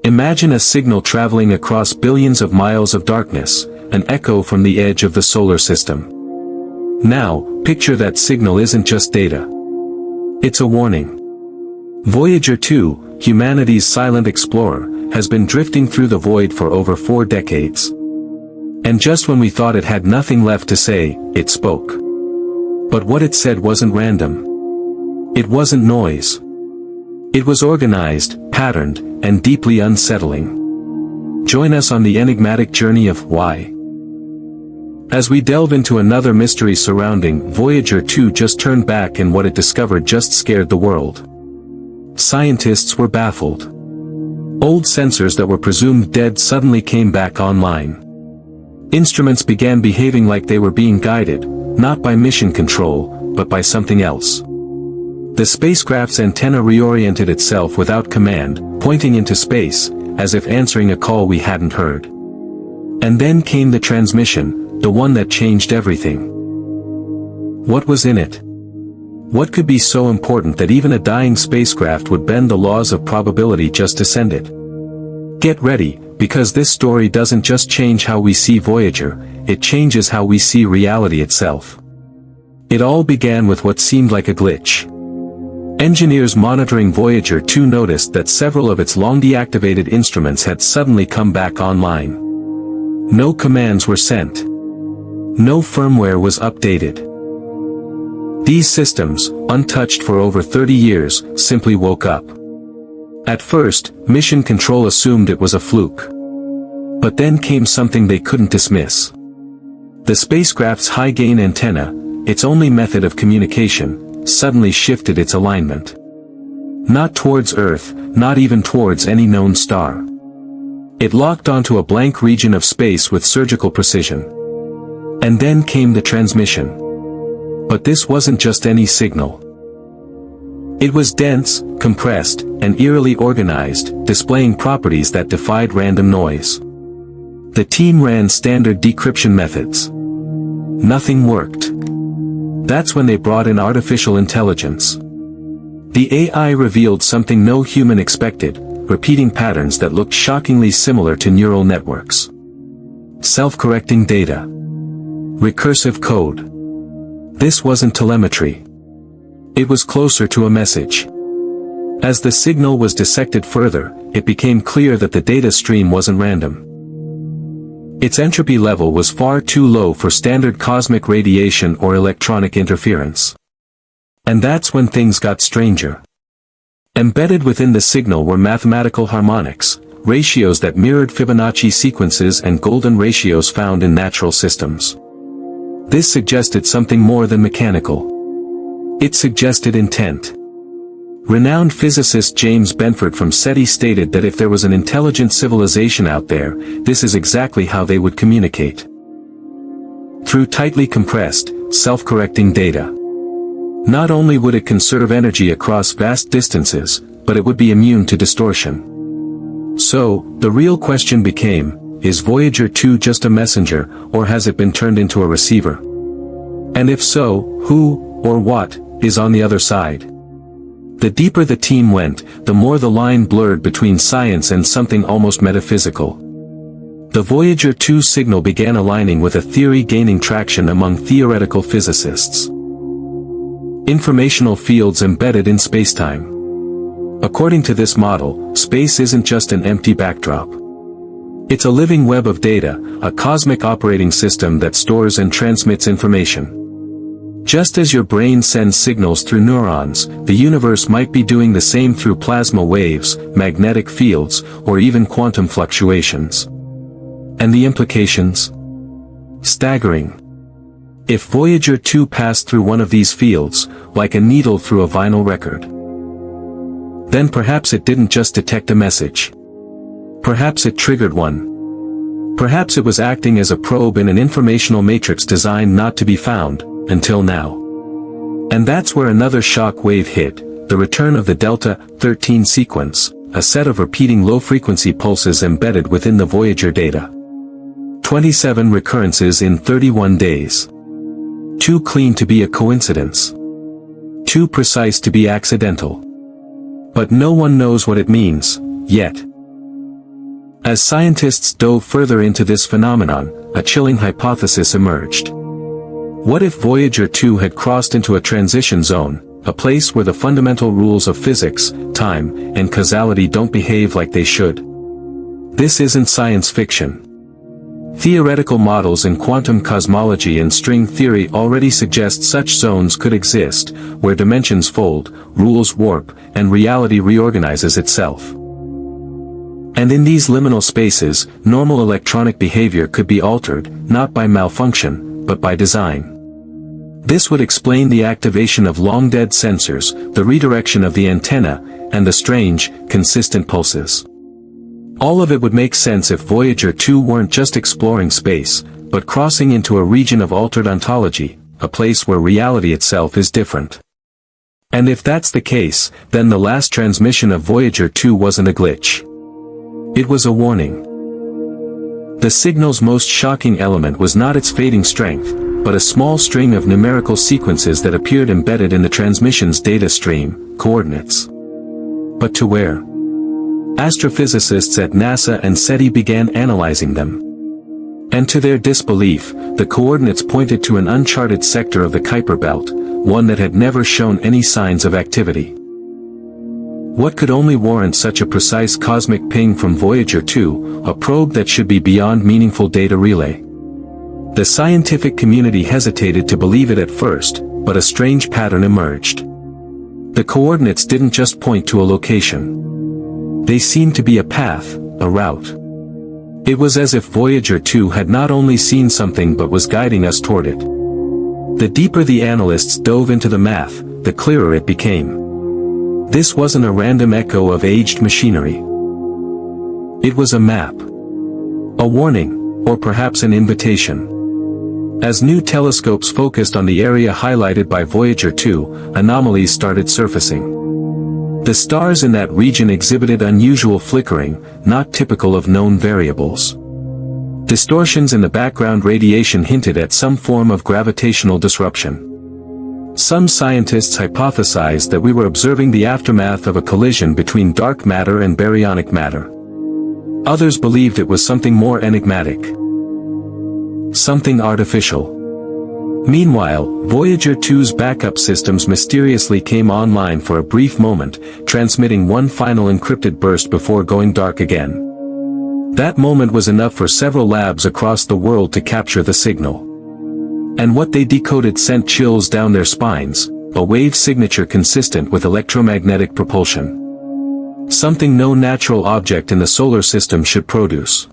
Imagine a signal traveling across billions of miles of darkness, an echo from the edge of the solar system. Now, picture that signal isn't just data. It's a warning. Voyager 2, humanity's silent explorer, has been drifting through the void for over 4 decades. And just when we thought it had nothing left to say, it spoke. But what it said wasn't random. It wasn't noise. It was organized, patterned, and deeply unsettling. Join us on the enigmatic journey of why. As we delve into another mystery surrounding Voyager 2, just turned back, and what it discovered just scared the world. Scientists were baffled. Old sensors that were presumed dead suddenly came back online. Instruments began behaving like they were being guided, not by mission control, but by something else. The spacecraft's antenna reoriented itself without command, pointing into space, as if answering a call we hadn't heard. And then came the transmission, the one that changed everything. What was in it? What could be so important that even a dying spacecraft would bend the laws of probability just to send it? Get ready, because this story doesn't just change how we see Voyager, it changes how we see reality itself. It all began with what seemed like a glitch. Engineers monitoring Voyager 2 noticed that several of its long-deactivated instruments had suddenly come back online. No commands were sent. No firmware was updated. These systems, untouched for over 30 years, simply woke up. At first, Mission Control assumed it was a fluke. But then came something they couldn't dismiss. The spacecraft's high-gain antenna, its only method of communication, suddenly shifted its alignment. Not towards Earth, not even towards any known star. It locked onto a blank region of space with surgical precision. And then came the transmission. But this wasn't just any signal. It was dense, compressed, and eerily organized, displaying properties that defied random noise. The team ran standard decryption methods. Nothing worked. That's when they brought in artificial intelligence. The AI revealed something no human expected, repeating patterns that looked shockingly similar to neural networks. Self-correcting data. Recursive code. This wasn't telemetry. It was closer to a message. As the signal was dissected further, it became clear that the data stream wasn't random. Its entropy level was far too low for standard cosmic radiation or electronic interference. And that's when things got stranger. Embedded within the signal were mathematical harmonics, ratios that mirrored Fibonacci sequences and golden ratios found in natural systems. This suggested something more than mechanical. It suggested intent. Renowned physicist James Benford from SETI stated that if there was an intelligent civilization out there, this is exactly how they would communicate. Through tightly compressed, self-correcting data. Not only would it conserve energy across vast distances, but it would be immune to distortion. So, the real question became, is Voyager 2 just a messenger, or has it been turned into a receiver? And if so, who, or what, is on the other side? The deeper the team went, the more the line blurred between science and something almost metaphysical. The Voyager 2 signal began aligning with a theory gaining traction among theoretical physicists. Informational fields embedded in spacetime. According to this model, space isn't just an empty backdrop. It's a living web of data, a cosmic operating system that stores and transmits information. Just as your brain sends signals through neurons, the universe might be doing the same through plasma waves, magnetic fields, or even quantum fluctuations. And the implications? Staggering. If Voyager 2 passed through one of these fields, like a needle through a vinyl record, then perhaps it didn't just detect a message. Perhaps it triggered one. Perhaps it was acting as a probe in an informational matrix designed not to be found, until now. And that's where another shock wave hit, the return of the Delta 13 sequence, a set of repeating low-frequency pulses embedded within the Voyager data. 27 recurrences in 31 days. Too clean to be a coincidence. Too precise to be accidental. But no one knows what it means, yet. As scientists dove further into this phenomenon, a chilling hypothesis emerged. What if Voyager 2 had crossed into a transition zone, a place where the fundamental rules of physics, time, and causality don't behave like they should? This isn't science fiction. Theoretical models in quantum cosmology and string theory already suggest such zones could exist, where dimensions fold, rules warp, and reality reorganizes itself. And in these liminal spaces, normal electronic behavior could be altered, not by malfunction, but by design. This would explain the activation of long-dead sensors, the redirection of the antenna, and the strange, consistent pulses. All of it would make sense if Voyager 2 weren't just exploring space, but crossing into a region of altered ontology, a place where reality itself is different. And if that's the case, then the last transmission of Voyager 2 wasn't a glitch. It was a warning. The signal's most shocking element was not its fading strength, but a small string of numerical sequences that appeared embedded in the transmission's data stream, coordinates. But to where? Astrophysicists at NASA and SETI began analyzing them. And to their disbelief, the coordinates pointed to an uncharted sector of the Kuiper Belt, one that had never shown any signs of activity. What could only warrant such a precise cosmic ping from Voyager 2, a probe that should be beyond meaningful data relay? The scientific community hesitated to believe it at first, but a strange pattern emerged. The coordinates didn't just point to a location. They seemed to be a path, a route. It was as if Voyager 2 had not only seen something but was guiding us toward it. The deeper the analysts dove into the math, the clearer it became. This wasn't a random echo of aged machinery. It was a map. A warning, or perhaps an invitation. As new telescopes focused on the area highlighted by Voyager 2, anomalies started surfacing. The stars in that region exhibited unusual flickering, not typical of known variables. Distortions in the background radiation hinted at some form of gravitational disruption. Some scientists hypothesized that we were observing the aftermath of a collision between dark matter and baryonic matter. Others believed it was something more enigmatic. Something artificial. Meanwhile, Voyager 2's backup systems mysteriously came online for a brief moment, transmitting one final encrypted burst before going dark again. That moment was enough for several labs across the world to capture the signal. And what they decoded sent chills down their spines, a wave signature consistent with electromagnetic propulsion. Something no natural object in the solar system should produce.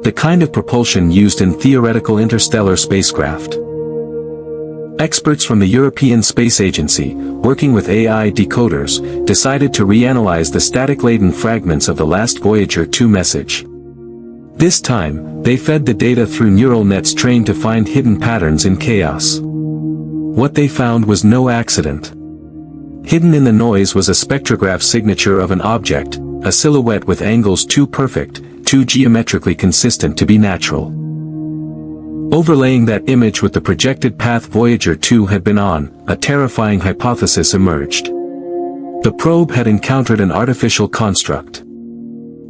The kind of propulsion used in theoretical interstellar spacecraft. Experts from the European Space Agency, working with AI decoders, decided to reanalyze the static-laden fragments of the last Voyager 2 message. This time, they fed the data through neural nets trained to find hidden patterns in chaos. What they found was no accident. Hidden in the noise was a spectrograph signature of an object, a silhouette with angles too perfect, too geometrically consistent to be natural. Overlaying that image with the projected path Voyager 2 had been on, a terrifying hypothesis emerged. The probe had encountered an artificial construct.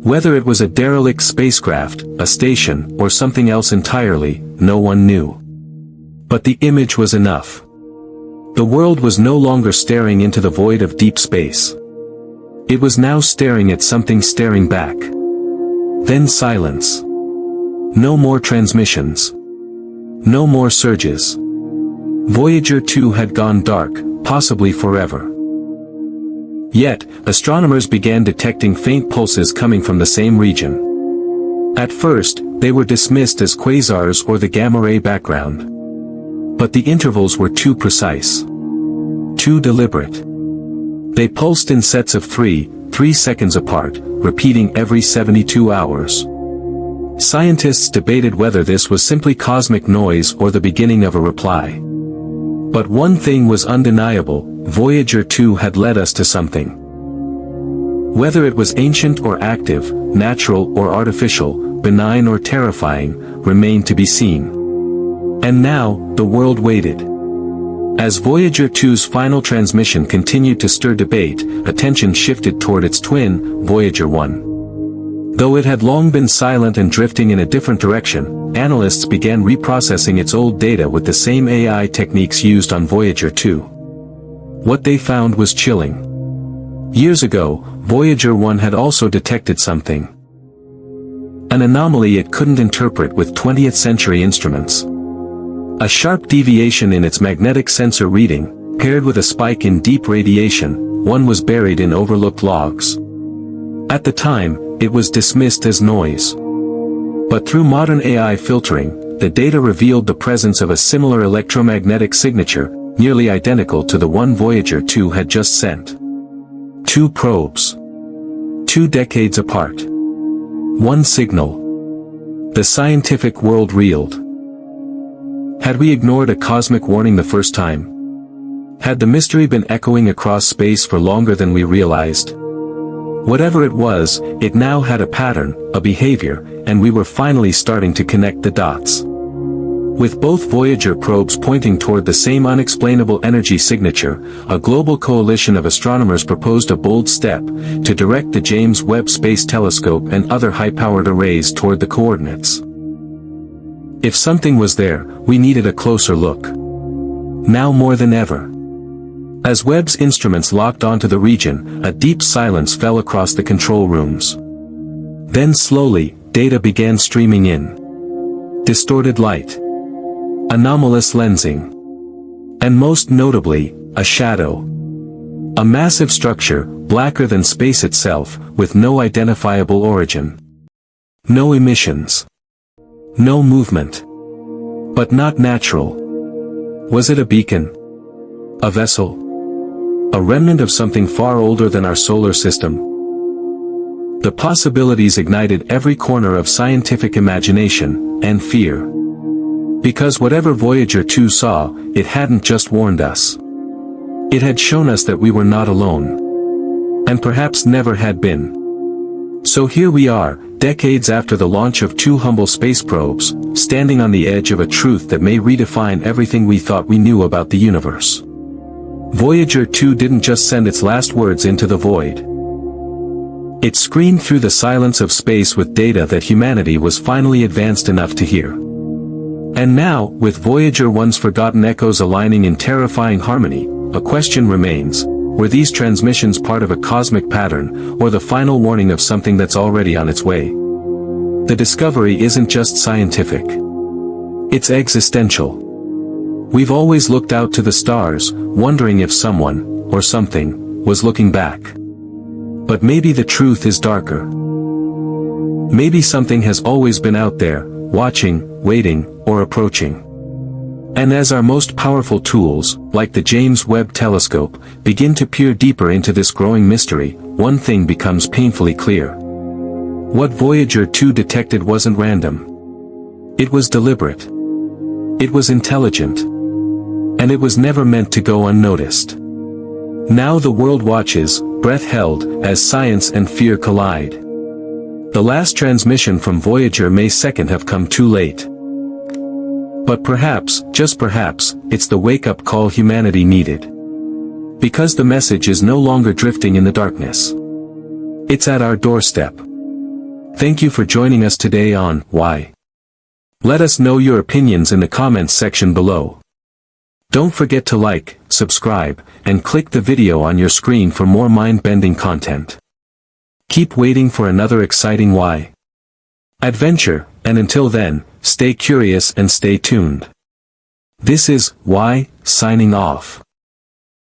Whether it was a derelict spacecraft, a station, or something else entirely, no one knew. But the image was enough. The world was no longer staring into the void of deep space. It was now staring at something staring back. Then silence. No more transmissions. No more surges. Voyager 2 had gone dark, possibly forever. Yet, astronomers began detecting faint pulses coming from the same region. At first, they were dismissed as quasars or the gamma-ray background. But the intervals were too precise. Too deliberate. They pulsed in sets of 3 seconds apart, repeating every 72 hours. Scientists debated whether this was simply cosmic noise or the beginning of a reply. But one thing was undeniable, Voyager 2 had led us to something. Whether it was ancient or active, natural or artificial, benign or terrifying, remained to be seen. And now, the world waited. As Voyager 2's final transmission continued to stir debate, attention shifted toward its twin, Voyager 1. Though it had long been silent and drifting in a different direction, analysts began reprocessing its old data with the same AI techniques used on Voyager 2. What they found was chilling. Years ago, Voyager 1 had also detected something. An anomaly it couldn't interpret with 20th century instruments. A sharp deviation in its magnetic sensor reading, paired with a spike in deep radiation. One was buried in overlooked logs. At the time, it was dismissed as noise. But through modern AI filtering, the data revealed the presence of a similar electromagnetic signature, nearly identical to the one Voyager 2 had just sent. 2 probes. 2 decades apart. 1 signal. The scientific world reeled. Had we ignored a cosmic warning the first time? Had the mystery been echoing across space for longer than we realized? Whatever it was, it now had a pattern, a behavior, and we were finally starting to connect the dots. With both Voyager probes pointing toward the same unexplainable energy signature, a global coalition of astronomers proposed a bold step, to direct the James Webb Space Telescope and other high-powered arrays toward the coordinates. If something was there, we needed a closer look. Now more than ever. As Webb's instruments locked onto the region, a deep silence fell across the control rooms. Then slowly, data began streaming in. Distorted light. Anomalous lensing. And most notably, a shadow. A massive structure, blacker than space itself, with no identifiable origin. No emissions. No movement. But not natural. Was it a beacon? A vessel? A remnant of something far older than our solar system? The possibilities ignited every corner of scientific imagination, and fear. Because whatever Voyager 2 saw, it hadn't just warned us. It had shown us that we were not alone. And perhaps never had been. So here we are, decades after the launch of 2 humble space probes, standing on the edge of a truth that may redefine everything we thought we knew about the universe. Voyager 2 didn't just send its last words into the void. It screamed through the silence of space with data that humanity was finally advanced enough to hear. And now, with Voyager 1's forgotten echoes aligning in terrifying harmony, a question remains: were these transmissions part of a cosmic pattern, or the final warning of something that's already on its way? The discovery isn't just scientific. It's existential. We've always looked out to the stars, wondering if someone, or something, was looking back. But maybe the truth is darker. Maybe something has always been out there, watching, waiting, or approaching. And as our most powerful tools, like the James Webb Telescope, begin to peer deeper into this growing mystery, one thing becomes painfully clear. What Voyager 2 detected wasn't random. It was deliberate. It was intelligent. And it was never meant to go unnoticed. Now the world watches, breath held, as science and fear collide. The last transmission from Voyager May 2nd have come too late. But perhaps, just perhaps, it's the wake-up call humanity needed. Because the message is no longer drifting in the darkness. It's at our doorstep. Thank you for joining us today on Why. Let us know your opinions in the comments section below. Don't forget to like, subscribe, and click the video on your screen for more mind-bending content. Keep waiting for another exciting Why adventure, and until then, stay curious and stay tuned. This is Why, signing off.